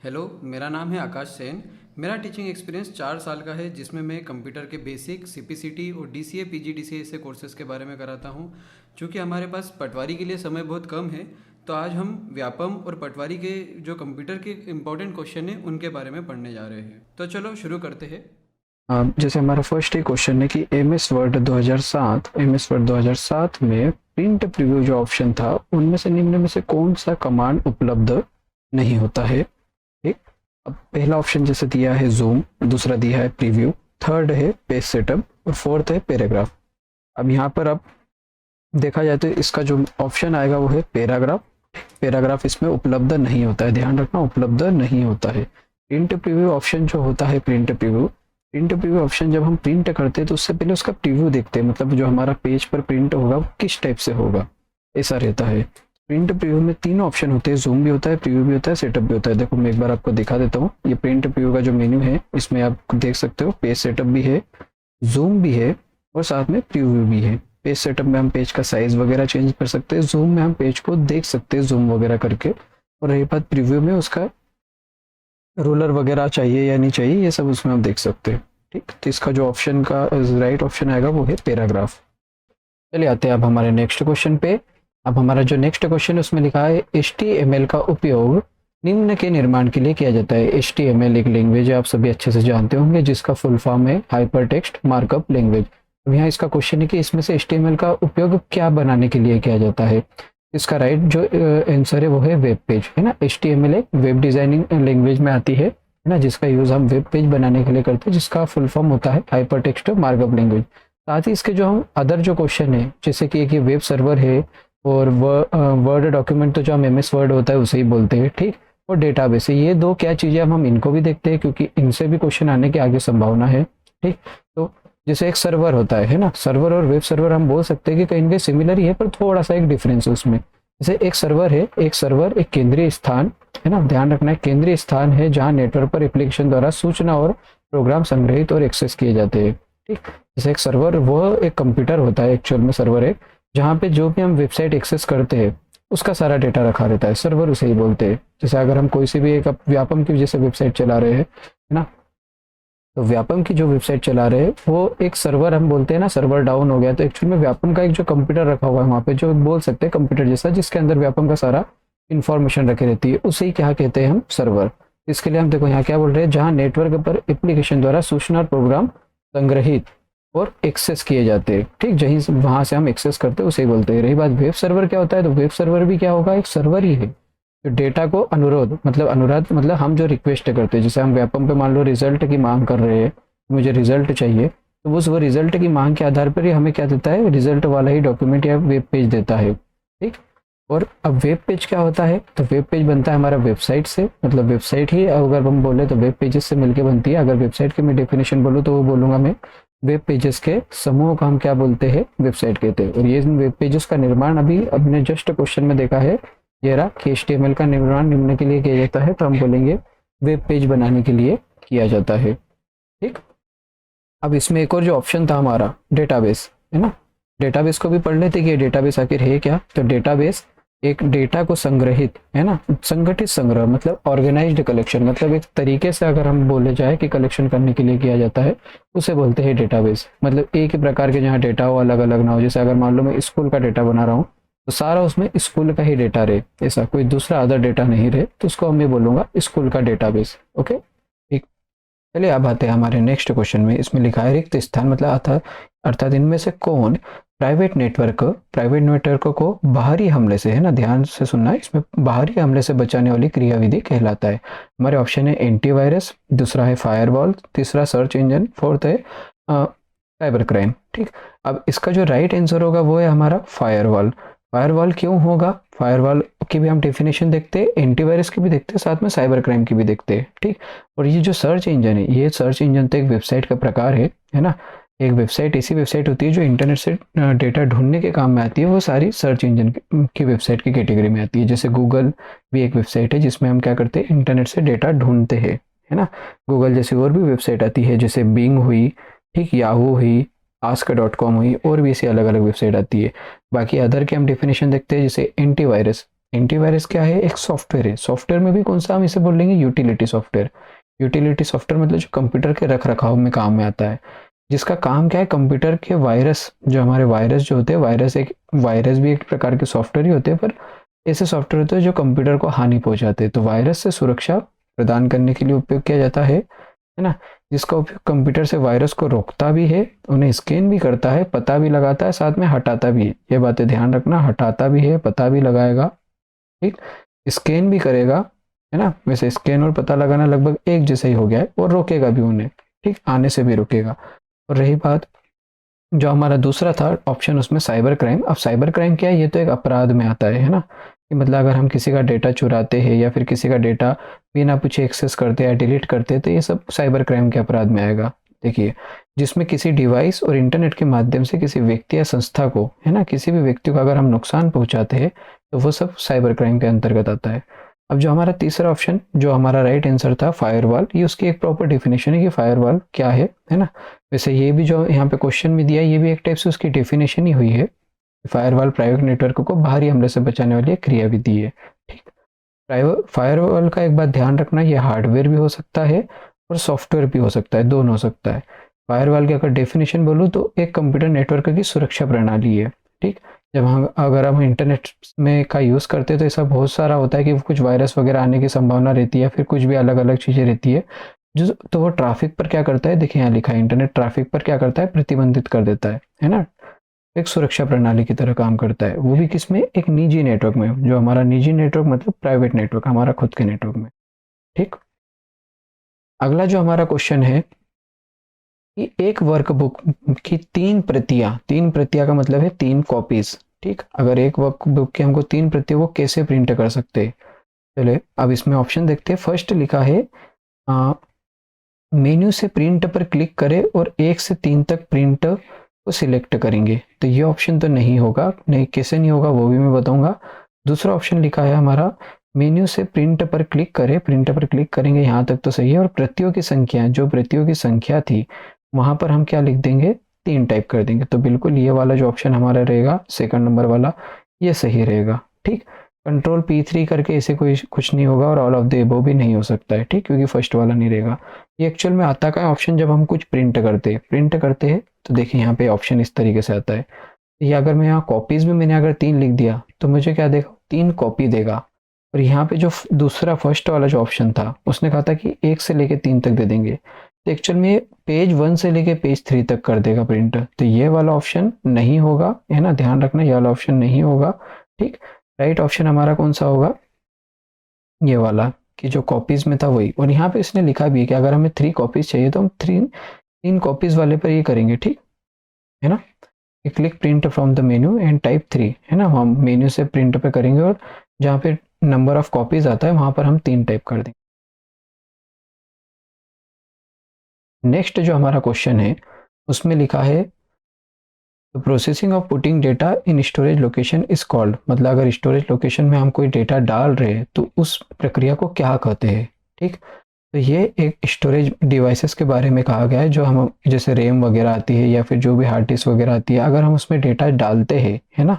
Hello, मेरा नाम है आकाश सेन। मेरा टीचिंग एक्सपीरियंस 4 साल का है, जिसमें मैं कंप्यूटर के बेसिक, सीपीसीटी और डीसीए पीजीडीसीए से कोर्सेज़ के बारे में कराता हूँ। चूँकि हमारे पास पटवारी के लिए समय बहुत कम है, तो आज हम व्यापम और पटवारी के जो कंप्यूटर के इम्पोर्टेंट क्वेश्चन हैं उनके बारे में पढ़ने जा रहे हैं। तो चलो शुरू करते हैं। जैसे हमारा फर्स्ट ही क्वेश्चन है कि एम एस वर्ड 2007 में प्रिंट प्रीव्यू जो ऑप्शन था उनमें से निम्न में से कौन सा कमांड उपलब्ध नहीं होता है। ठीक, अब पहला ऑप्शन जैसे दिया है जूम, दूसरा दिया है प्रीव्यू, थर्ड है पेज सेटअप और फोर्थ है पैराग्राफ। अब यहाँ पर अब देखा जाए तो इसका जो ऑप्शन आएगा वो है पैराग्राफ। पैराग्राफ इसमें उपलब्ध नहीं होता है, ध्यान रखना उपलब्ध नहीं होता है। प्रिंट प्रीव्यू ऑप्शन जो होता है, प्रिंट प्रीव्यू ऑप्शन जब हम प्रिंट करते हैं तो उससे पहले उसका प्रीव्यू देखते हैं, मतलब जो हमारा पेज पर प्रिंट होगा वो किस टाइप से होगा, ऐसा रहता है। प्रिंट प्रीव्यू में तीन ऑप्शन होते हैं, जूम भी होता है, प्रीव्यू भी होता है, सेटअप भी होता है। देखो मैं एक बार आपको दिखा देता हूँ। ये प्रिंट प्रीव्यू का जो मेन्यू है इसमें आप देख सकते हो पेज सेटअप भी है, जूम भी है और साथ में प्रीव्यू भी है। पेज सेटअप में हम पेज का साइज वगैरह चेंज कर सकते हैं, जूम में हम पेज को देख सकते हैं जूम वगैरह करके, और रही बात प्रीव्यू में उसका रूलर वगैरह चाहिए या नहीं चाहिए ये सब उसमें हम देख सकते हैं। ठीक, तो इसका जो ऑप्शन का राइट ऑप्शन आएगा वो है पैराग्राफ। चलिए आते हैं अब हमारे नेक्स्ट क्वेश्चन पे। अब हमारा जो नेक्स्ट क्वेश्चन है उसमें लिखा है HTML का उपयोग निम्न के निर्माण के लिए किया जाता है। HTML एक लैंग्वेज है, आप सभी अच्छे से जानते होंगे, जिसका फुल फॉर्म है हाइपर टेक्स्ट मार्कअप लैंग्वेज। अब यहाँ इसका क्वेश्चन है कि इसमें से HTML का उपयोग क्या बनाने के लिए किया जाता है। इसका राइट जो आंसर है वो है वेब पेज, है ना। HTML एक वेब डिजाइनिंग लैंग्वेज में आती है ना, जिसका यूज हम वेब पेज बनाने के लिए करते हैं, जिसका फुल फॉर्म होता है हाइपर टेक्स्ट मार्कअप लैंग्वेज। साथ ही इसके जो हम अदर जो क्वेश्चन है, जैसे कि एक ये वेब सर्वर है और वर्ड डॉक्यूमेंट तो जो हम MS वर्ड होता है उसे ही बोलते हैं, ठीक, और डेटाबेस है। ये दो क्या चीज़ें हम इनको भी देखते हैं क्योंकि इनसे भी क्वेश्चन आने की आगे संभावना है। ठीक, तो जैसे एक सर्वर होता है ना, सर्वर और वेब सर्वर हम बोल सकते हैं कि कहीं ना कहीं सिमिलर ही है, पर थोड़ा सा एक डिफरेंस है उसमें। जैसे एक सर्वर है, एक सर्वर एक केंद्रीय स्थान है ना, ध्यान रखना है केंद्रीय स्थान है जहाँ नेटवर्क पर एप्लीकेशन द्वारा सूचना और प्रोग्राम संग्रहित और एक्सेस किए जाते हैं। ठीक, जैसे एक सर्वर वह एक कंप्यूटर होता है, एक्चुअल में सर्वर है जहाँ पे जो भी हम वेबसाइट एक्सेस करते हैं उसका सारा डेटा रखा रहता है, सर्वर उसे ही बोलते हैं। जैसे अगर हम कोई सी भी एक व्यापम की वजह से वेबसाइट चला रहे हैं, है ना, तो व्यापम की जो वेबसाइट चला रहे हैं वो एक सर्वर हम बोलते हैं ना, सर्वर डाउन हो गया तो एक्चुअल में व्यापम का एक जो कंप्यूटर रखा हुआ है वहाँ पे, जो बोल सकते हैं कंप्यूटर जैसा, जिसके अंदर व्यापम का सारा इंफॉर्मेशन रखी रहती है, उसे ही क्या कहते हैं हम, सर्वर। इसके लिए हम देखो यहाँ क्या बोल रहे हैं, जहाँ नेटवर्क पर एप्लीकेशन द्वारा सूचना और प्रोग्राम संग्रहित और एक्सेस किए जाते हैं। ठीक, जहीं से वहां से हम एक्सेस करते हैं उसे ही बोलते हैं। रही बात वेब सर्वर क्या होता है, तो वेब सर्वर भी क्या होगा, एक सर्वर ही है जो डेटा को अनुरोध मतलब हम जो रिक्वेस्ट करते हैं, जैसे हम व्यापम पे मान लो रिजल्ट की मांग कर रहे हैं, मुझे रिजल्ट चाहिए, तो उस वो रिजल्ट की मांग के आधार पर ही हमें क्या देता है, रिजल्ट वाला ही डॉक्यूमेंट या वेब पेज देता है। ठीक, और अब वेब पेज क्या होता है, तो वेब पेज बनता है हमारा वेबसाइट से, मतलब वेबसाइट ही अगर हम बोले तो वेब पेजेस से मिलकर बनती है। अगर वेबसाइट की मैं डेफिनेशन बोलूँ तो वो बोलूँगा मैं, वेब पेजेस के समूह को हम क्या बोलते हैं, वेबसाइट कहते हैं। और ये वेब पेजेस का निर्माण अभी अपने जस्ट क्वेश्चन में देखा है, ये रहा कि HTML का निर्माण निम्न के लिए किया जाता है, तो हम बोलेंगे वेब पेज बनाने के लिए किया जाता है। ठीक, अब इसमें एक और जो ऑप्शन था हमारा डेटाबेस, है ना, डेटाबेस को भी पढ़ लेते कि डेटाबेस आखिर है क्या। तो डेटाबेस एक डेटा को संग्रहित, है ना, संगठित संग्रह मतलब ऑर्गेनाइज्ड कलेक्शन, मतलब एक तरीके से अगर हम बोले जाए कि कलेक्शन करने के लिए किया जाता है, उसे बोलते हैं डेटाबेस। मतलब एक ही प्रकार के जहाँ डेटा हो, अलग अलग ना हो। जैसे अगर मान लो मैं स्कूल का डेटा बना रहा हूँ तो सारा उसमें स्कूल का ही डेटा रहे, ऐसा कोई दूसरा अदर डेटा नहीं रहे, तो उसको मैं बोलूंगा स्कूल का डेटाबेस। ओके, ठीक, चलिए अब आते हैं हमारे नेक्स्ट क्वेश्चन में। इसमें लिखा है रिक्त स्थान मतलब अर्थात इनमें से कौन प्राइवेट नेटवर्क को बाहरी हमले से, है ना, ध्यान से सुनना, इसमें बाहरी हमले से बचाने वाली क्रियाविधि कहलाता है। हमारे ऑप्शन है एंटीवायरस, दूसरा है फायरवॉल, तीसरा सर्च इंजन, फोर्थ है साइबर क्राइम। ठीक, अब इसका जो राइट आंसर होगा वो है हमारा फायरवॉल। फायरवॉल क्यों होगा, फायरवॉल की भी हम डेफिनेशन देखते हैं, एंटीवायरस की भी देखते हैं, साथ में साइबर क्राइम की भी देखते हैं। ठीक, और ये जो सर्च इंजन है, ये सर्च इंजन तो एक वेबसाइट का प्रकार है ना। एक वेबसाइट ऐसी वेबसाइट होती है जो इंटरनेट से डेटा ढूंढने के काम में आती है, वो सारी सर्च इंजन की वेबसाइट की कैटेगरी में आती है। जैसे गूगल भी एक वेबसाइट है जिसमें हम क्या करते हैं, इंटरनेट से डेटा ढूंढते हैं, है ना। गूगल जैसी और भी वेबसाइट आती है, जैसे बिंग हुई, ठीक, याहू हुई, ask.com हुई, और भी ऐसी अलग अलग वेबसाइट आती है। बाकी अदर के हम डेफिनेशन देखते हैं, जैसे एंटीवायरस, एंटीवायरस क्या है, एक सॉफ्टवेयर है। सॉफ्टवेयर में भी कौन सा हम इसे बोल लेंगे, यूटिलिटी सॉफ्टवेयर। यूटिलिटी सॉफ्टवेयर मतलब जो कंप्यूटर के रख रखाव में काम में आता है, जिसका काम क्या है, कंप्यूटर के वायरस, जो हमारे वायरस जो होते हैं, वायरस भी एक प्रकार के सॉफ्टवेयर ही होते हैं, पर ऐसे सॉफ्टवेयर होते हैं जो कंप्यूटर को हानि पहुंचाते हैं। तो वायरस से सुरक्षा प्रदान करने के लिए उपयोग किया जाता है ना, जिसका उपयोग कंप्यूटर से वायरस को रोकता भी है, उन्हें स्कैन भी करता है, पता भी लगाता है, साथ में हटाता भी है। ये बातें ध्यान रखना, हटाता भी है, पता भी लगाएगा, ठीक, स्कैन भी करेगा, है ना। वैसे स्कैन और पता लगाना लगभग एक जैसा ही हो गया है, और रोकेगा भी उन्हें, ठीक, आने से भी रोकेगा। और रही बात जो हमारा दूसरा था ऑप्शन, उसमें साइबर क्राइम। अब साइबर क्राइम क्या है, ये तो एक अपराध में आता है ना, कि मतलब अगर हम किसी का डेटा चुराते हैं या फिर किसी का डेटा बिना पूछे एक्सेस करते हैं या डिलीट करते हैं, तो ये सब साइबर क्राइम के अपराध में आएगा। देखिए, जिसमें किसी डिवाइस और इंटरनेट के माध्यम से किसी व्यक्ति या संस्था को, है ना, किसी भी व्यक्ति को अगर हम नुकसान पहुंचाते हैं, तो वो सब साइबर क्राइम के अंतर्गत आता है। अब जो हमारा तीसरा ऑप्शन, जो हमारा राइट आंसर था, फायरवॉल, ये उसकी एक प्रॉपर डेफिनेशन है कि फायरवॉल क्या है ना। वैसे ये भी जो यहाँ पे क्वेश्चन में दिया है, ये भी एक टाइप से उसकी डेफिनेशन ही हुई है। फायरवॉल प्राइवेट नेटवर्क को बाहरी हमले से बचाने वाली एक क्रिया विधि है, ठीक। फायरवॉल का एक बात ध्यान रखना, ये हार्डवेयर भी हो सकता है और सॉफ्टवेयर भी हो सकता है, दोनों हो सकता है। फायरवॉल की अगर डेफिनेशन बोलूँ तो एक कंप्यूटर नेटवर्क की सुरक्षा प्रणाली है, ठीक। जब हम अगर हम इंटरनेट में का यूज़ करते हैं तो ऐसा बहुत सारा होता है कि कुछ वायरस वगैरह आने की संभावना रहती है, फिर कुछ भी अलग अलग चीज़ें रहती है, जो तो वो ट्रैफिक पर क्या करता है, देखिए यहाँ लिखा है, इंटरनेट ट्रैफिक पर क्या करता है, प्रतिबंधित कर देता है ना। एक सुरक्षा प्रणाली की तरह काम करता है, वो भी किसमें, एक निजी नेटवर्क में। जो हमारा निजी नेटवर्क मतलब प्राइवेट नेटवर्क, हमारा खुद के नेटवर्क में, ठीक। अगला जो हमारा क्वेश्चन है कि एक वर्कबुक की तीन प्रतियां का मतलब है 3 कॉपीज, ठीक। अगर एक वर्कबुक की हमको 3 प्रतियां, वो कैसे प्रिंट कर सकते हैं। चले अब इसमें ऑप्शन देखते हैं। फर्स्ट लिखा है मेन्यू से प्रिंट पर क्लिक करें और 1 से 3 तक प्रिंट को सिलेक्ट करेंगे, तो ये ऑप्शन तो नहीं होगा। नहीं, कैसे नहीं होगा वो भी मैं बताऊंगा। दूसरा ऑप्शन लिखा है हमारा, मेन्यू से प्रिंट पर क्लिक करें, प्रिंट पर क्लिक करेंगे, यहाँ तक तो सही है। और प्रतियों की संख्या, जो प्रतियों की संख्या थी, वहां पर हम क्या लिख देंगे, 3 टाइप कर देंगे। तो बिल्कुल ये वाला जो ऑप्शन हमारा रहेगा, सेकंड नंबर वाला, ये सही रहेगा, ठीक। कंट्रोल P3 करके ऐसे कोई कुछ नहीं होगा, और ऑल ऑफ द एबव भी नहीं हो सकता है, ठीक, क्योंकि फर्स्ट वाला नहीं रहेगा। ये एक्चुअल में आता का ऑप्शन जब हम कुछ प्रिंट करते हैं, तो देखिए यहाँ पे ऑप्शन इस तरीके से आता है। ये अगर मैं यहाँ कॉपीज में मैंने अगर 3 लिख दिया, तो मुझे क्या देगा, 3 कॉपी देगा। और यहाँ पे जो दूसरा फर्स्ट वाला जो ऑप्शन था, उसने कहा था कि 1 से लेके 3 तक दे देंगे, तो एक्चुअल में पेज 1 से लेके पेज 3 तक कर देगा प्रिंट। तो ये वाला ऑप्शन नहीं होगा, है ना, ध्यान रखना, ये वाला ऑप्शन नहीं होगा, ठीक। राइट ऑप्शन हमारा कौन सा होगा, ये वाला, कि जो कॉपीज में था वही। और यहाँ पे इसने लिखा भी है कि अगर हमें 3 कॉपीज चाहिए तो हम 3 कॉपीज वाले पर ये करेंगे, ठीक है ना। Click print from the menu and type 3, है ना, हम मेन्यू से प्रिंट पे करेंगे, और जहाँ पे नंबर ऑफ कॉपीज आता है वहां पर हम 3 टाइप कर देंगे। नेक्स्ट जो हमारा क्वेश्चन है, उसमें लिखा है processing of putting data in storage location is called, मतलब अगर स्टोरेज लोकेशन में हम कोई डेटा डाल रहे हैं तो उस प्रक्रिया को क्या कहते हैं, ठीक। तो ये एक स्टोरेज डिवाइसेस के बारे में कहा गया है, जो हम जैसे रैम वगैरह आती है या फिर जो भी हार्ड डिस्क वगैरह आती है, अगर हम उसमें डेटा डालते हैं, है ना,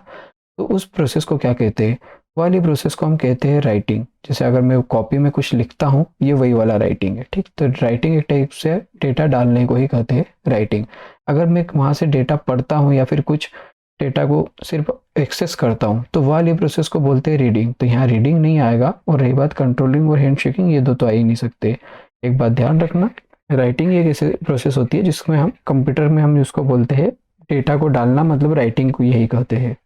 तो उस प्रोसेस को क्या कहते हैं, वाली प्रोसेस को हम कहते हैं राइटिंग। जैसे अगर मैं कॉपी में कुछ लिखता हूँ, ये वही वाला राइटिंग है, ठीक। तो राइटिंग एक टाइप से डेटा डालने को ही कहते हैं राइटिंग। अगर मैं वहाँ से डेटा पढ़ता हूँ या फिर कुछ डेटा को सिर्फ एक्सेस करता हूँ, तो वाली प्रोसेस को बोलते हैं रीडिंग। तो यहाँ रीडिंग नहीं आएगा। और रही बात कंट्रोलिंग और हैंड शेकिंग, ये दो तो आ ही नहीं सकते। एक बात ध्यान रखना, राइटिंग एक ऐसी प्रोसेस होती है जिसमें हम कंप्यूटर में हम उसको बोलते हैं डेटा को डालना, मतलब राइटिंग को यही कहते हैं।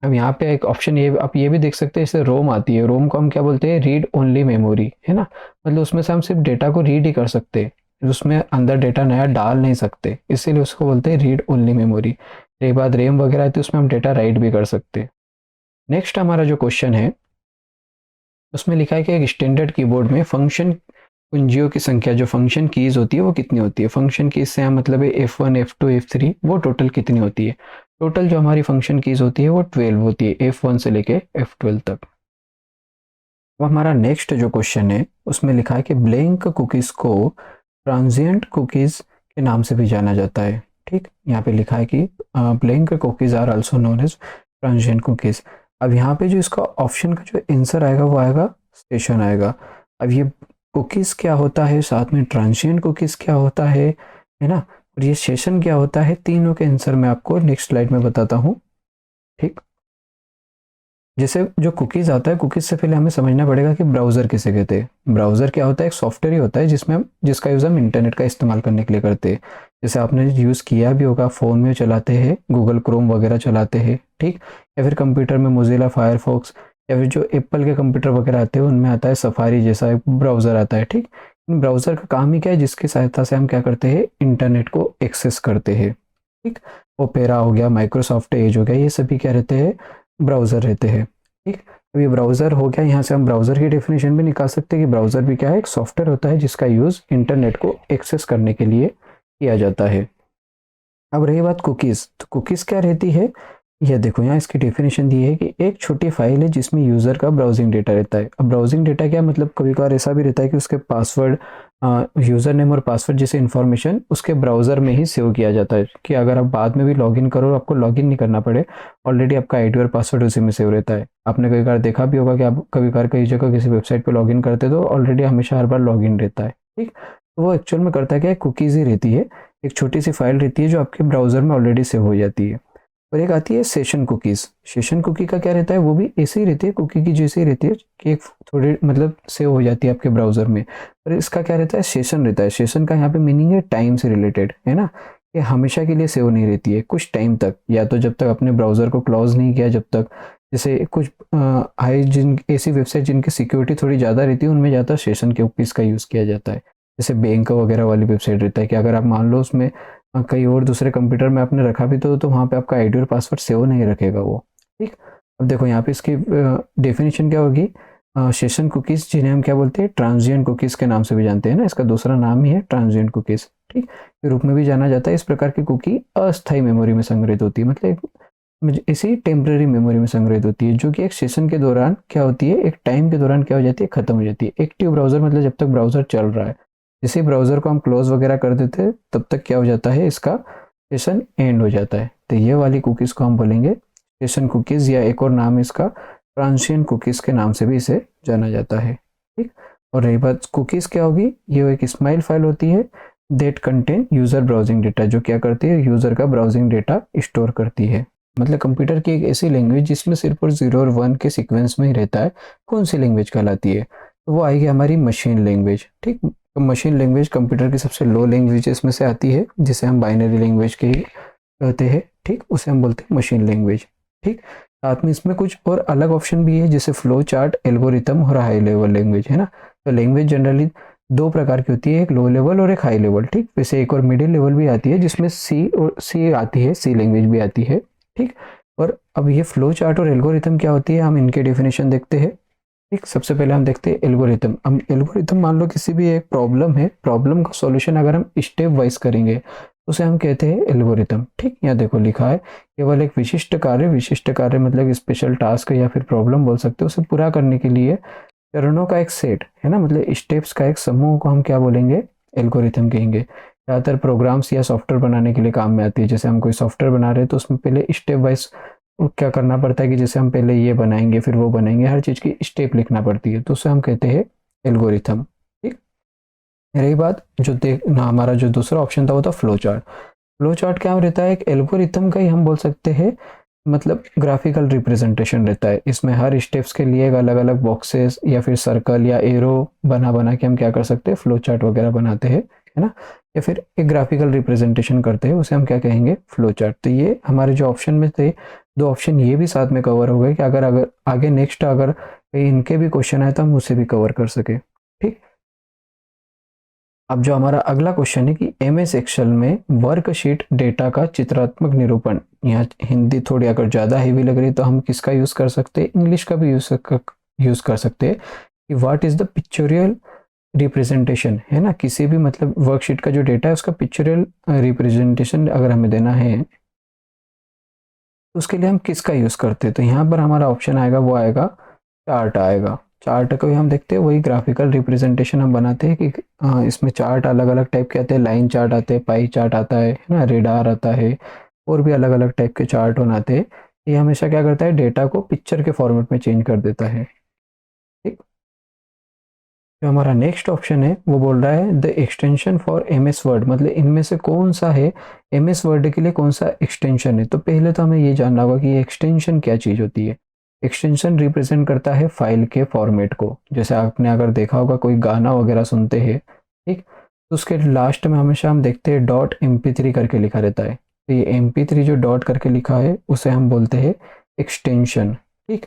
अब यहाँ पे एक ऑप्शन ये आप ये भी देख सकते हैं, जैसे रोम आती है, रोम को हम क्या बोलते हैं, रीड ओनली मेमोरी, है ना, मतलब उसमें से हम सिर्फ डेटा को रीड ही कर सकते हैं, उसमें अंदर डेटा नया डाल नहीं सकते, इसीलिए उसको बोलते हैं रीड ओनली मेमोरी। एक बात रैम वगैरह आती है, उसमें हम डेटा राइट भी कर सकते हैं। नेक्स्ट हमारा जो क्वेश्चन है, उसमें लिखा है कि एक स्टैंडर्ड कीबोर्ड में फंक्शन कुंजियों की संख्या, जो फंक्शन कीज होती है, वो कितनी होती है। फंक्शन कीज से हम मतलब है F1 F2 F3, वो टोटल कितनी होती है। टोटल जो हमारी फंक्शन कीज होती है वो 12 होती है, F1 से लेके F12 तक। अब हमारा नेक्स्ट जो क्वेश्चन है, उसमें लिखा है कि ब्लैंक कुकीज को ट्रांजिएंट कुकीज के नाम से भी जाना जाता है, ठीक। यहाँ पे लिखा है कि blank cookies are also known as transient cookies. अब यहाँ पे जो इसका ऑप्शन का जो आंसर आएगा वो आएगा सेशन आएगा। अब ये कुकीज़ क्या होता है, साथ में ट्रांजिएंट कुकीज़ क्या होता है ना, और ये सेशन क्या होता है, तीनों के आंसर मैं आपको नेक्स्ट स्लाइड में बताता हूँ। ठीक, जैसे जो कुकीज़ आता है, कुकीज़ से पहले हमें समझना पड़ेगा कि ब्राउज़र किसे कहते हैं। ब्राउज़र क्या होता है, एक सॉफ्टवेयर ही होता है जिसका यूज़ हम इंटरनेट का इस्तेमाल करने के लिए करते हैं। जैसे आपने यूज़ किया भी होगा, फ़ोन में चलाते हैं, गूगल क्रोम वगैरह चलाते हैं, ठीक, या फिर कंप्यूटर में मोजिला फायरफॉक्स, या फिर जो एप्पल के कंप्यूटर वगैरह आते हैं उनमें आता है सफारी जैसा एक ब्राउज़र आता है। ठीक, ब्राउज़र का काम ही क्या है, जिसकी सहायता से हम क्या करते हैं, इंटरनेट को एक्सेस करते हैं। ठीक, ओपेरा हो गया, माइक्रोसॉफ्ट एज हो गया, ये सभी क्या रहते हैं, ब्राउज़र रहते हैं। ठीक, अब ये ब्राउज़र हो गया, यहाँ से हम ब्राउज़र की डेफिनेशन भी निकाल सकते हैं कि ब्राउज़र भी क्या है, एक सॉफ्टवेयर होता है जिसका यूज़ इंटरनेट को एक्सेस करने के लिए किया जाता है। अब रही बात कुकीज़, तो कुकीज़ क्या रहती है, ये देखो यहाँ इसकी डेफिनेशन दी है कि एक छोटी फाइल है जिसमें यूज़र का ब्राउजिंग डेटा रहता है। अब ब्राउजिंग डेटा क्या मतलब, कभी कभार ऐसा भी रहता है कि उसके पासवर्ड, यूज़र नेम और पासवर्ड जैसे इन्फॉर्मेशन उसके ब्राउज़र में ही सेव किया जाता है, कि अगर आप बाद में भी लॉगिन करो, आपको लॉगिन नहीं करना पड़े, ऑलरेडी आपका आईडी और पासवर्ड उसी में सेव रहता है। आपने कई बार देखा भी होगा कि आप कभी बार कई जगह किसी वेबसाइट पर लॉगिन करते तो ऑलरेडी हमेशा हर बार लॉगिन रहता है। ठीक, तो वो एक्चुअल में करता क्या है, कुकीज़ ही रहती है, एक छोटी सी फाइल रहती है जो आपके ब्राउज़र में ऑलरेडी सेव हो जाती है। और एक आती है सेशन कुकीज़। सेशन कुकी का क्या रहता है, वो भी ऐसे ही रहती है, कुकी की जैसे ही रहती है कि एक थोड़ी मतलब सेव हो जाती है आपके ब्राउज़र में। पर इसका क्या रहता है, सेशन रहता है। सेशन का यहाँ पे मीनिंग है टाइम से रिलेटेड, है ना, ये हमेशा के लिए सेव नहीं रहती है, कुछ टाइम तक, या तो जब तक अपने ब्राउज़र को क्लोज नहीं किया, जब तक, जैसे कुछ जिन ऐसी वेबसाइट जिनकी सिक्योरिटी थोड़ी ज़्यादा रहती है उनमें ज़्यादा सेशन कुकीज़ का यूज़ किया जाता है। जैसे बैंक वगैरह वाली वेबसाइट रहता है कि अगर आप मान लो उसमें कहीं और दूसरे कंप्यूटर में आपने रखा भी तो वहाँ पे आपका आईडी और पासवर्ड सेव नहीं रखेगा वो। ठीक, अब देखो यहाँ पे इसकी डेफिनेशन क्या होगी, सेशन कुकीज़ जिन्हें हम क्या बोलते हैं, ट्रांजिएंट कुकीज़ के नाम से भी जानते हैं ना, इसका दूसरा नाम ही है ट्रांजिएंट कुकीज़। ठीक, के रूप में भी जाना जाता है। इस प्रकार की कुकी अस्थायी मेमोरी में संग्रहित होती है, मतलब इसी टेम्पररी मेमोरी में संग्रहित होती है, जो कि एक सेशन के दौरान क्या होती है, एक टाइम के दौरान क्या हो जाती है, खत्म हो जाती है। एक्टिव ब्राउजर मतलब जब तक ब्राउजर चल रहा है, जैसे ब्राउजर को हम क्लोज वगैरह कर देते हैं तब तक क्या हो जाता है, इसका सेशन एंड हो जाता है। तो ये वाली कुकीज़ को हम बोलेंगे सेशन कुकीज़, या एक और नाम इसका ट्रांजिएंट कुकीज़ के नाम से भी इसे जाना जाता है। ठीक, और रही बात कुकीज़ क्या होगी, ये एक स्माइल फाइल होती है that contain user browsing data, जो क्या करती है, यूज़र का ब्राउजिंग डेटा स्टोर करती है। मतलब कंप्यूटर की एक ऐसी लैंग्वेज जिसमें सिर्फ और 0 और 1 के सीक्वेंस में ही रहता है, कौन सी लैंग्वेज कहलाती है, तो वो आएगी हमारी मशीन लैंग्वेज। ठीक, तो मशीन लैंग्वेज कंप्यूटर की सबसे लो लैंग्वेजेस में से आती है, जिसे हम बाइनरी लैंग्वेज के ही कहते हैं। ठीक, उसे हम बोलते हैं मशीन लैंग्वेज। ठीक, साथ में इसमें कुछ और अलग ऑप्शन भी है, जैसे फ्लो चार्ट, एल्गोरिथम और हाई लेवल लैंग्वेज, है ना। तो लैंग्वेज जनरली दो प्रकार की होती है, एक लो लेवल और एक हाई लेवल। ठीक, वैसे एक और मिडिल लेवल भी आती है जिसमें सी आती है, सी लैंग्वेज भी आती है। ठीक, और अब ये फ्लो चार्ट और एल्गोरिथम क्या होती है, हम इनके डेफिनेशन देखते हैं। ठीक, सबसे पहले हम देखते हैं एल्गोरिथम। हम एल्गोरिथम, मान लो किसी भी एक प्रॉब्लम है, प्रॉब्लम का सॉल्यूशन अगर हम स्टेप वाइज करेंगे उसे हम कहते हैं एल्गोरिथम। ठीक, यहाँ देखो लिखा है, केवल एक विशिष्ट कार्य मतलब स्पेशल टास्क या फिर प्रॉब्लम बोल सकते हो, उसे पूरा करने के लिए चरणों का एक सेट, है ना, मतलब स्टेप्स का एक समूह को हम क्या बोलेंगे, एल्गोरिथम कहेंगे। ज़्यादातर प्रोग्राम्स या सॉफ्टवेयर बनाने के लिए काम में आती है। जैसे हम कोई सॉफ्टवेयर बना रहे हैं तो उसमें पहले स्टेप वाइज क्या करना पड़ता है कि जैसे हम पहले ये बनाएंगे फिर वो बनाएंगे, हर चीज़ की स्टेप लिखना पड़ती है, तो उसे हम कहते हैं एल्गोरिथम। ठीक, रही बात जो देखना, हमारा जो दूसरा ऑप्शन था वो था फ्लो चार्ट। फ्लो चार्ट क्या रहता है, एक एल्गोरिथम का ही हम बोल सकते हैं, मतलब ग्राफिकल रिप्रेजेंटेशन रहता है। इसमें हर स्टेप्स के लिए एक अलग अलग बॉक्सेस या फिर सर्कल या एरो बना बना के हम क्या कर सकते हैं, फ्लो चार्ट वगैरह बनाते हैं, है ना, या फिर एक ग्राफिकल रिप्रेजेंटेशन करते हैं, उसे हम क्या कहेंगे, फ्लो चार्ट। तो ये हमारे जो ऑप्शन में थे, दो ऑप्शन ये भी साथ में कवर हो गए कि अगर अगर आगे नेक्स्ट अगर कहीं इनके भी क्वेश्चन आए तो हम उसे भी कवर कर सके। ठीक, अब जो हमारा अगला क्वेश्चन है कि एमएस एक्सेल में वर्कशीट डेटा का चित्रात्मक निरूपण, यहाँ हिंदी थोड़ी अगर ज़्यादा हेवी लग रही है तो हम किसका यूज़ कर सकते हैं, इंग्लिश का भी यूज़ कर सकते हैं कि what is the pictorial representation, है ना, किसी भी मतलब वर्कशीट का जो डेटा है उसका पिक्चोरियल रिप्रेजेंटेशन अगर हमें देना है तो उसके लिए हम किसका यूज़ करते हैं। तो यहाँ पर हमारा ऑप्शन आएगा, वो आएगा चार्ट आएगा। चार्ट को हम देखते हैं, वही ग्राफिकल रिप्रेजेंटेशन हम बनाते हैं कि इसमें चार्ट अलग अलग टाइप के आते हैं, लाइन चार्ट आते हैं, पाई चार्ट आता है ना, रेडार आता है, और भी अलग अलग टाइप के चार्ट बनाते हैं ये हमेशा क्या करता है, डेटा को पिक्चर के फॉर्मेट में चेंज कर देता है। ठीक, जो हमारा नेक्स्ट ऑप्शन है वो बोल रहा है the extension for M S Word, मतलब इनमें से कौन सा है एम एस वर्ड के लिए कौन सा एक्सटेंशन है। तो पहले तो हमें ये जानना होगा कि ये एक्सटेंशन क्या चीज़ होती है। एक्सटेंशन रिप्रेजेंट करता है फाइल के फॉर्मेट को। जैसे आपने अगर देखा होगा कोई गाना वगैरह सुनते हैं, ठीक, तो उसके लास्ट में हमेशा हम देखते हैं डॉट MP3 करके लिखा रहता है। तो ये MP3 जो डॉट करके लिखा है उसे हम बोलते हैं एक्सटेंशन। ठीक,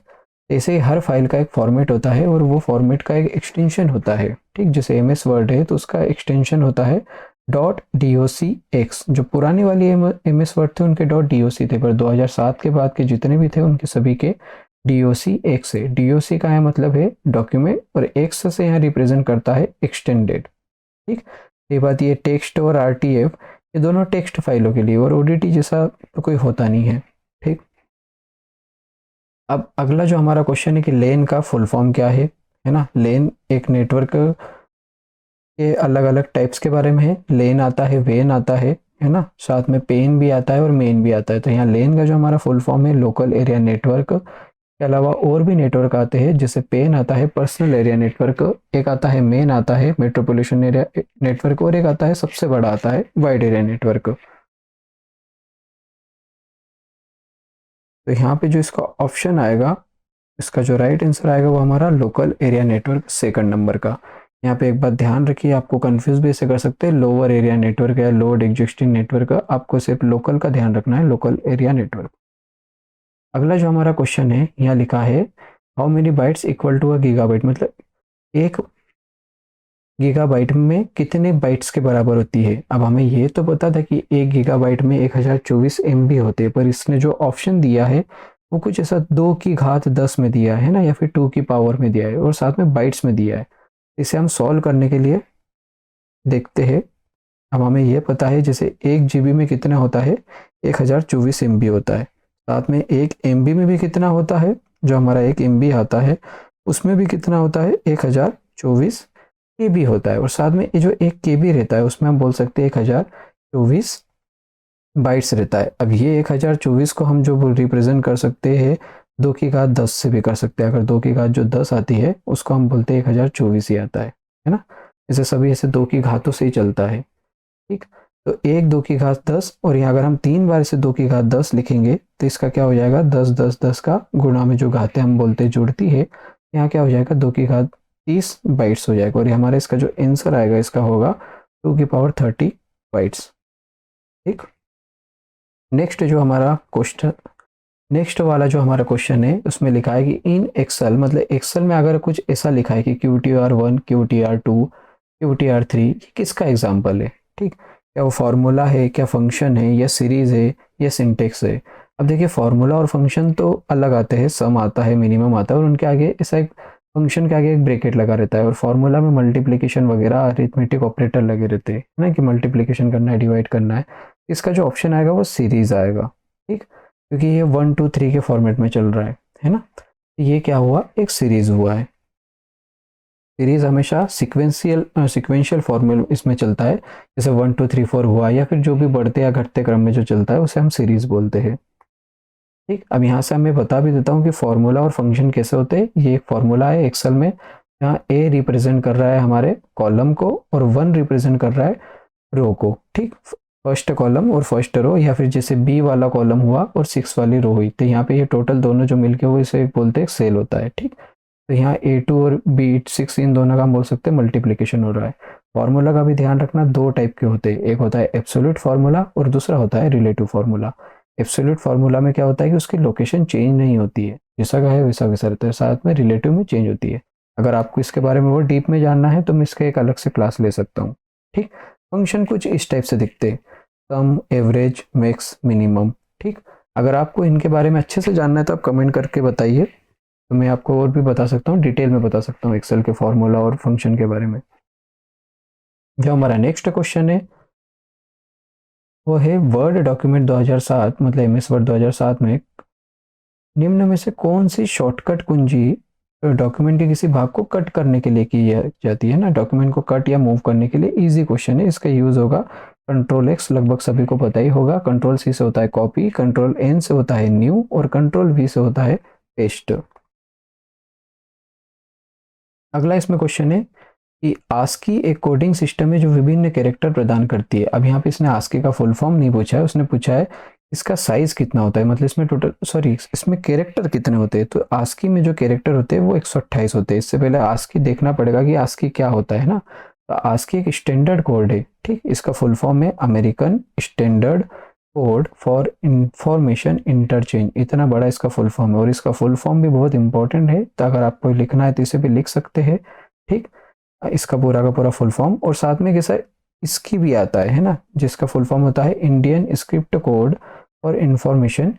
ऐसे ही हर फाइल का एक फॉर्मेट होता है और वो फॉर्मेट का एक एक्सटेंशन होता है। ठीक, जैसे एम एस वर्ड है तो उसका एक्सटेंशन होता है .docx। जो पुरानी वाली एम एस वर्ड थे उनके .doc थे, पर 2007 के बाद के जितने भी थे उनके सभी के docx है। doc का है मतलब है डॉक्यूमेंट, और x से यहाँ रिप्रेजेंट करता है एक्सटेंडेड। ठीक, ये बात, ये टेक्स्ट और RTF ये दोनों टेक्स्ट फाइलों के लिए, और ODT जैसा तो कोई होता नहीं है। ठीक, अब अगला जो हमारा क्वेश्चन है कि लेन का फुल फॉर्म क्या है ना। लेन एक नेटवर्क के अलग अलग टाइप्स के बारे में है। लेन आता है, वेन आता है ना, साथ में पेन भी आता है और मेन भी आता है। तो यहाँ लेन का जो हमारा फुल फॉर्म है लोकल एरिया नेटवर्क के अलावा और भी नेटवर्क आते हैं, जैसे पेन आता है पर्सनल एरिया नेटवर्क, एक आता है मेन आता है मेट्रोपोलिटन एरिया नेटवर्क, और एक आता है सबसे बड़ा आता है वाइड एरिया नेटवर्क। तो यहाँ पे जो इसका ऑप्शन आएगा, इसका जो राइट आंसर आएगा वो हमारा local area network second number का। यहाँ पे एक बात ध्यान रखिए, आपको कंफ्यूज भी ऐसे कर सकते हैं, लोअर एरिया नेटवर्क या लोड एग्जिस्टिंग नेटवर्क, आपको सिर्फ लोकल का ध्यान रखना है, लोकल एरिया नेटवर्क। अगला जो हमारा क्वेश्चन है यहाँ लिखा है how many bytes equal to a gigabyte, मतलब एक गीगाबाइट में कितने बाइट्स के बराबर होती है। अब हमें ये तो पता था कि एक गीगाबाइट में 1024 MB होते हैं, पर इसने जो ऑप्शन दिया है वो कुछ ऐसा 2 की घात 10 में दिया है ना, या फिर 2 की पावर में दिया है, और साथ में बाइट्स में दिया है। इसे हम सॉल्व करने के लिए देखते हैं। अब हमें यह पता है जैसे 1 GB में कितना होता है, 1024 MB होता है, साथ में 1 MB में भी कितना होता है, जो हमारा 1 MB आता है उसमें भी कितना होता है, 1024 KB होता है, और साथ में ये जो 1 KB रहता है उसमें हम बोल सकते हैं 1024 बाइट्स रहता है। अब ये 1024 को हम जो रिप्रेजेंट कर सकते हैं 2 की घात 10 से भी कर सकते हैं। अगर 2 की घात जो 10 आती है उसको हम बोलते हैं 1024 ही आता है ना। इसे सभी ऐसे 2 की घातों से ही चलता है। ठीक, तो 2 की घात 10, और यहाँ अगर हम 3 बार इसे 2 की घात 10 लिखेंगे तो इसका क्या हो जाएगा, 10 का गुणा में जो घातें हम बोलते हैं जुड़ती है, यहाँ क्या हो जाएगा 2 की घात 30 बाइट्स हो जाएगा, और ये हमारा इसका जो आंसर आएगा इसका होगा 2 की पावर 30 बाइट्स। ठीक, नेक्स्ट वाला जो हमारा क्वेश्चन है उसमें लिखा है कि इन एक्सेल, मतलब एक्सेल में अगर कुछ ऐसा लिखा है कि QTR1, QTR2, QTR3, किसका एग्जाम्पल है। ठीक, क्या वो फार्मूला है, क्या फंक्शन है, या सीरीज है, या सिंटेक्स है। अब देखिए फार्मूला और फंक्शन तो अलग आते हैं, सम आता है, मिनिमम आता है, और उनके आगे ऐसा एक फंक्शन के आगे एक ब्रैकेट लगा रहता है, और फार्मूला में मल्टीप्लिकेशन वगैरह अरिथमेटिक ऑपरेटर लगे रहते हैं ना, कि मल्टीप्लिकेशन करना है, डिवाइड करना है। इसका जो ऑप्शन आएगा वो सीरीज आएगा। ठीक, क्योंकि ये 1 2 3 के फॉर्मेट में चल रहा है ना। ये क्या हुआ, एक सीरीज हुआ है। सीरीज हमेशा सिक्वेंशियल फॉर्मूल इसमें चलता है, जैसे 1 2 3 4 हुआ, या फिर जो भी बढ़ते या घटते क्रम में जो चलता है उसे हम सीरीज बोलते हैं। ठीक, अब यहाँ से मैं बता भी देता हूँ कि फॉर्मूला और फंक्शन कैसे होते हैं। ये एक फॉर्मूला है एक्सेल में, यहाँ A रिप्रेजेंट कर रहा है हमारे कॉलम को, और 1 रिप्रेजेंट कर रहा है रो को। ठीक, फर्स्ट कॉलम और फर्स्ट रो, या फिर जैसे B वाला कॉलम हुआ और 6 वाली रो हुई, तो यहाँ पे ये टोटल दोनों जो मिलके वो इसे बोलते हैं सेल होता है। ठीक, तो यहाँ A2 और B6 इन दोनों का हम बोल सकते हैं मल्टीप्लिकेशन हो रहा है। फॉर्मूला का भी ध्यान रखना, 2 टाइप के होते हैं, एक होता है एब्सोल्यूट फार्मूला और दूसरा होता है रिलेटिव फार्मूला। एब्सोल्यूट फार्मूला में क्या होता है कि उसकी लोकेशन चेंज नहीं होती है, जैसा का है वैसा वैसा रहता है, साथ में रिलेटिव में चेंज होती है। अगर आपको इसके बारे में और डीप में जानना है तो मैं इसका एक अलग से क्लास ले सकता हूँ। ठीक, फंक्शन कुछ इस टाइप से दिखते हैं, सम, एवरेज, मैक्स, मिनिमम। ठीक, अगर आपको इनके बारे में अच्छे से जानना है तो आप कमेंट करके बताइए, तो मैं आपको और भी बता सकता हूँ, डिटेल में बता सकता हूँ एक्सेल के फॉर्मूला और फंक्शन के बारे में। जो हमारा नेक्स्ट क्वेश्चन है वो है वर्ड डॉक्यूमेंट 2007, मतलब MS वर्ड 2007 में निम्न में से कौन सी शॉर्टकट कुंजी डॉक्यूमेंट के किसी भाग को कट करने के लिए की जाती है ना। डॉक्यूमेंट को कट या मूव करने के लिए, इजी क्वेश्चन है, इसका यूज होगा कंट्रोल एक्स लगभग सभी को पता ही होगा, कंट्रोल सी से होता है कॉपी, कंट्रोल एन से होता है न्यू और कंट्रोल वी से होता है पेस्ट। अगला इसमें क्वेश्चन है कि आस्की एक कोडिंग सिस्टम है जो विभिन्न कैरेक्टर प्रदान करती है। अब यहाँ पे इसने आस्की का फुल फॉर्म नहीं पूछा है, उसने पूछा है इसका साइज कितना होता है, मतलब इसमें टोटल इसमें कैरेक्टर कितने होते हैं। तो आस्की में जो कैरेक्टर होते हैं वो 128 होते हैं। इससे पहले आस्की देखना पड़ेगा कि आस्की क्या होता है ना। तो आस्की एक स्टैंडर्ड कोड है, ठीक। इसका फुल फॉर्म है American standard code for information interchange. इतना बड़ा इसका फुल फॉर्म है और इसका फुल फॉर्म भी बहुत इंपॉर्टेंट है, तो अगर आपको लिखना है तो इसे भी लिख सकते हैं, ठीक। इसका पूरा का पूरा फुल फॉर्म, और साथ में कैसा इसकी भी आता है ना, जिसका फुल फॉर्म होता है इंडियन स्क्रिप्ट कोड और इंफॉर्मेशन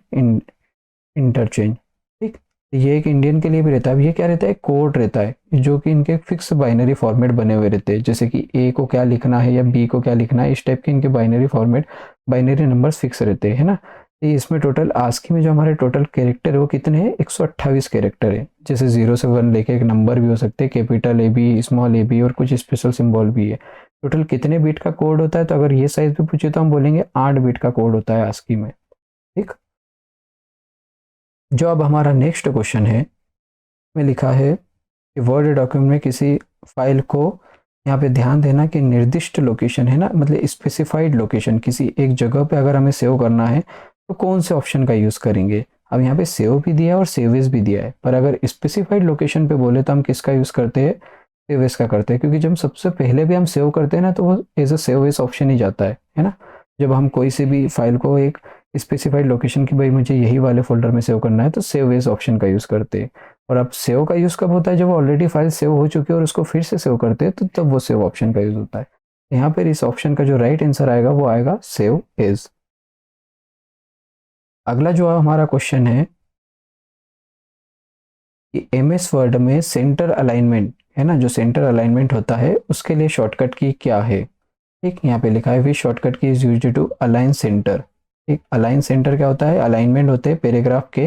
इंटरचेंज, ठीक। ये एक इंडियन के लिए भी रहता है। अब ये क्या रहता है, कोड रहता है जो कि इनके फिक्स बाइनरी फॉर्मेट बने हुए रहते हैं, जैसे कि ए को क्या लिखना है या बी को क्या लिखना है, इस टाइप के इनके binary format, binary numbers fix रहते हैं ना। तो इसमें टोटल आस्की में जो हमारे टोटल कैरेक्टर है वो कितने हैं, 128 कैरेक्टर है। जैसे 0 से 1 लेके एक नंबर भी हो सकते हैं, capital A B, small A B और कुछ स्पेशल सिंबल भी है। टोटल कितने बीट का कोड होता है, तो अगर ये साइज भी पूछे तो हम बोलेंगे 8 बीट का कोड होता है आस्की में, ठीक। जो अब हमारा नेक्स्ट क्वेश्चन है, में लिखा है कि वर्ड डॉक्यूमेंट में किसी फाइल को, यहाँ पे ध्यान देना कि निर्दिष्ट लोकेशन है ना, मतलब स्पेसिफाइड लोकेशन, किसी एक जगह पे अगर हमें सेव करना है तो कौन से ऑप्शन का यूज़ करेंगे। अब यहाँ पे सेव भी दिया है और सेव एज भी दिया है, पर अगर स्पेसिफाइड लोकेशन पे बोले तो हम किसका यूज़ करते हैं, सेव एज का करते हैं, क्योंकि जब सबसे पहले भी हम सेव करते हैं ना तो वो as a save as option ही जाता है ना। जब हम कोई सी भी फाइल को एक स्पेसिफाइड लोकेशन की भाई मुझे यही वाले फोल्डर में सेव करना है तो सेव एज ऑप्शन का यूज़ करते हैं। और अब सेव का यूज़ कब होता है, जब ऑलरेडी फाइल सेव हो चुकी है और उसको फिर से सेव करते हैं तो तब वो सेव ऑप्शन का यूज़ होता है। यहाँ पर इस ऑप्शन का जो राइट आंसर आएगा वो आएगा सेव एज। अगला जो हमारा क्वेश्चन है कि एमएस वर्ड में सेंटर अलाइनमेंट है ना, जो सेंटर अलाइनमेंट होता है उसके लिए शॉर्टकट की क्या है, ठीक। यहाँ पे लिखा है we shortcut key is used to align centre, ठीक। अलाइन सेंटर क्या होता है, अलाइनमेंट होते हैं पैराग्राफ के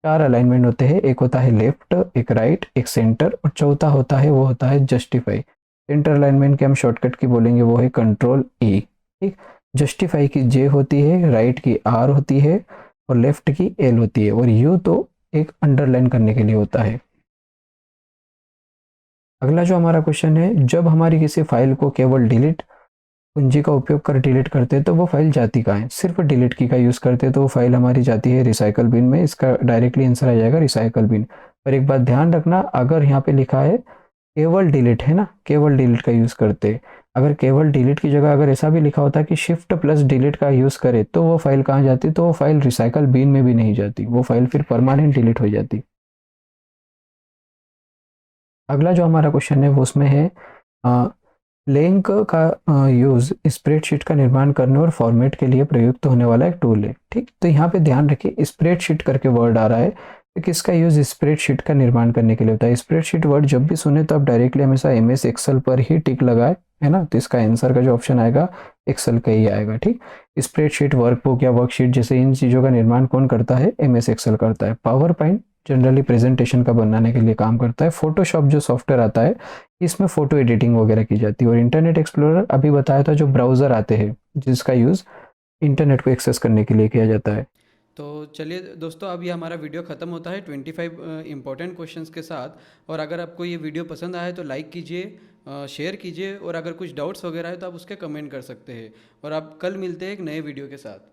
4 अलाइनमेंट होते हैं, एक होता है लेफ्ट, एक राइट, एक सेंटर और चौथा होता है वो होता है जस्टिफाई। सेंटर अलाइनमेंट के हम शॉर्टकट की बोलेंगे वो है कंट्रोल ई, ठीक। जस्टिफाई की जे होती है, राइट की आर होती है और लेफ्ट की एल होती है और यू तो एक अंडरलाइन करने के लिए होता है। अगला जो हमारा क्वेश्चन है, जब हमारी किसी फाइल को केवल डिलीट कुंजी का उपयोग कर डिलीट करते हैं तो वो फाइल जाती कहाँ है, सिर्फ डिलीट की का यूज़ करते हैं तो वो फाइल हमारी जाती है रिसाइकल बिन में। इसका डायरेक्टली आंसर आ जाएगा रिसाइकल बिन। पर एक बात ध्यान रखना, अगर यहाँ पे लिखा है केवल डिलीट है ना, केवल डिलीट का यूज़ करते हैं, अगर केवल डिलीट की जगह अगर ऐसा भी लिखा होता कि शिफ्ट प्लस डिलीट का यूज़ करे तो वो फाइल कहाँ जाती, तो वो फाइल रिसाइकल बिन में भी नहीं जाती, वो फाइल फिर परमानेंट डिलीट हो जाती। अगला जो हमारा क्वेश्चन है वो उसमें है लिंक का यूज़ स्प्रेडशीट का निर्माण करने और फॉर्मेट के लिए प्रयुक्त होने वाला एक टूल है, ठीक। तो यहाँ पे ध्यान रखिए स्प्रेडशीट करके वर्ड आ रहा है, तो किसका यूज़ स्प्रेडशीट का निर्माण करने के लिए होता है। स्प्रेडशीट वर्ड जब भी सुने तो आप डायरेक्टली हमेशा एमएस एक्सेल पर ही टिक लगाए, है ना। तो इसका आंसर का जो ऑप्शन आएगा एक्सेल का ही आएगा, ठीक। स्प्रेडशीट, वर्कबुक या वर्कशीट जैसे इन चीज़ों का निर्माण कौन करता है, एमएस एक्सेल करता है। पावर पॉइंट जनरली प्रेजेंटेशन का बनाने के लिए काम करता है। फोटोशॉप जो सॉफ्टवेयर आता है इसमें फोटो एडिटिंग वगैरह की जाती है। और इंटरनेट एक्सप्लोरर अभी बताया था, जो ब्राउज़र आते हैं जिसका यूज़ इंटरनेट को एक्सेस करने के लिए किया जाता है। तो चलिए दोस्तों, अब ये हमारा वीडियो ख़त्म होता है 25 इंपॉर्टेंट क्वेश्चंस के साथ। और अगर आपको ये वीडियो पसंद आया तो लाइक कीजिए, शेयर कीजिए और अगर कुछ डाउट्स वगैरह है तो आप उसके कमेंट कर सकते हैं। और आप कल मिलते हैं एक नए वीडियो के साथ।